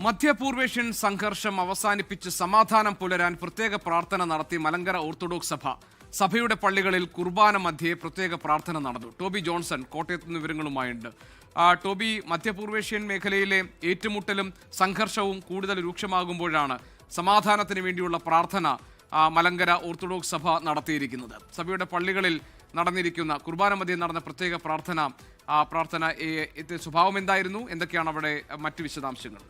മധ്യപൂർവേഷ്യൻ സംഘർഷം അവസാനിപ്പിച്ച് സമാധാനം പുലരാൻ പ്രത്യേക പ്രാർത്ഥന നടത്തി മലങ്കര ഓർത്തഡോക്സ് സഭ. സഭയുടെ പള്ളികളിൽ കുർബാന മധ്യേ പ്രത്യേക പ്രാർത്ഥന നടന്നു. ടോബി ജോൺസൺ കോട്ടയത്ത് നിന്ന് വിവരങ്ങളുമായുണ്ട്. ടോബി, മധ്യപൂർവേഷ്യൻ മേഖലയിലെ ഏറ്റുമുട്ടലും സംഘർഷവും കൂടുതൽ രൂക്ഷമാകുമ്പോഴാണ് സമാധാനത്തിന് വേണ്ടിയുള്ള പ്രാർത്ഥന മലങ്കര ഓർത്തഡോക്സ് സഭ നടത്തിയിരിക്കുന്നത്. സഭയുടെ പള്ളികളിൽ നടന്നിരിക്കുന്ന കുർബാന മധ്യേ നടന്ന പ്രത്യേക പ്രാർത്ഥന സ്വഭാവം എന്തായിരുന്നു? എന്തൊക്കെയാണ് അവിടെ മറ്റു വിശദാംശങ്ങൾ?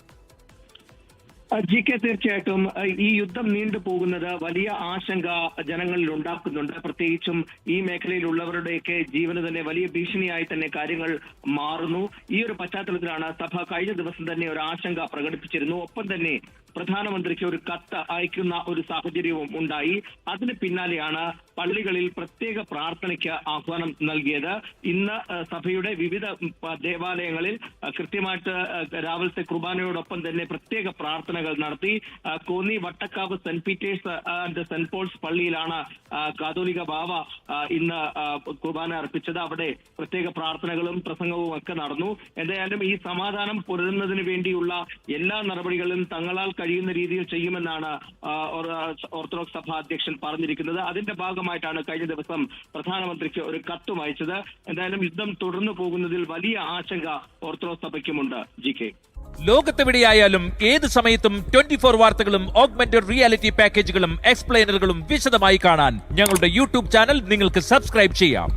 GK, തീർച്ചയായിട്ടും ഈ യുദ്ധം നീണ്ടുപോകുന്നത് വലിയ ആശങ്ക ജനങ്ങളിൽ ഉണ്ടാക്കുന്നുണ്ട്. പ്രത്യേകിച്ചും ഈ മേഖലയിലുള്ളവരുടെയൊക്കെ ജീവന് തന്നെ വലിയ ഭീഷണിയായി തന്നെ കാര്യങ്ങൾ മാറുന്നു. ഈ ഒരു പശ്ചാത്തലത്തിലാണ് സഭ കഴിഞ്ഞ ദിവസം തന്നെ ഒരു ആശങ്ക പ്രകടിപ്പിച്ചിരുന്നു. ഒപ്പം തന്നെ പ്രധാനമന്ത്രിക്ക് ഒരു കത്ത് അയക്കുന്ന ഒരു സാഹചര്യവും ഉണ്ടായി. അതിന് പിന്നാലെയാണ് പള്ളികളിൽ പ്രത്യേക പ്രാർത്ഥനയ്ക്ക് ആഹ്വാനം നൽകിയത്. ഇന്ന് സഭയുടെ വിവിധ ദേവാലയങ്ങളിൽ കൃത്യമായിട്ട് രാവിലത്തെ കുർബാനയോടൊപ്പം തന്നെ പ്രത്യേക പ്രാർത്ഥനകൾ നടത്തി. Konni Vattakkavu Saint Peter's and Saint Paul's പള്ളിയിലാണ് കാതോലിക ബാവ ഇന്ന് കുർബാന അർപ്പിച്ചത്. അവിടെ പ്രത്യേക പ്രാർത്ഥനകളും പ്രസംഗവും ഒക്കെ നടന്നു. എന്തായാലും ഈ സമാധാനം പുലരുന്നതിന് വേണ്ടിയുള്ള എല്ലാ നടപടികളും തങ്ങളാൽ കഴിയുന്ന രീതിയിൽ ചെയ്യുമെന്നാണ് ഓർത്തഡോക്സ് സഭ അധ്യക്ഷൻ പറഞ്ഞിരിക്കുന്നത്. അതിന്റെ ഭാഗമായിട്ടാണ് കഴിഞ്ഞ ദിവസം പ്രധാനമന്ത്രിക്ക് ഒരു കത്തും അയച്ചത്. എന്തായാലും യുദ്ധം തുടർന്നു പോകുന്നതിൽ വലിയ ആശങ്ക ഓർത്തഡോക്സ് സഭയ്ക്കുമുണ്ട്. GK, ലോകത്തെവിടെയായാലും ഏത് സമയത്തും 24 വാർത്തകളും ഓഗ്മെന്റഡ് റിയാലിറ്റി പാക്കേജുകളും എക്സ്പ്ലെയിനറുകളും വിശദമായി കാണാൻ ഞങ്ങളുടെ യൂട്യൂബ് ചാനൽ നിങ്ങൾക്ക് സബ്സ്ക്രൈബ് ചെയ്യാം.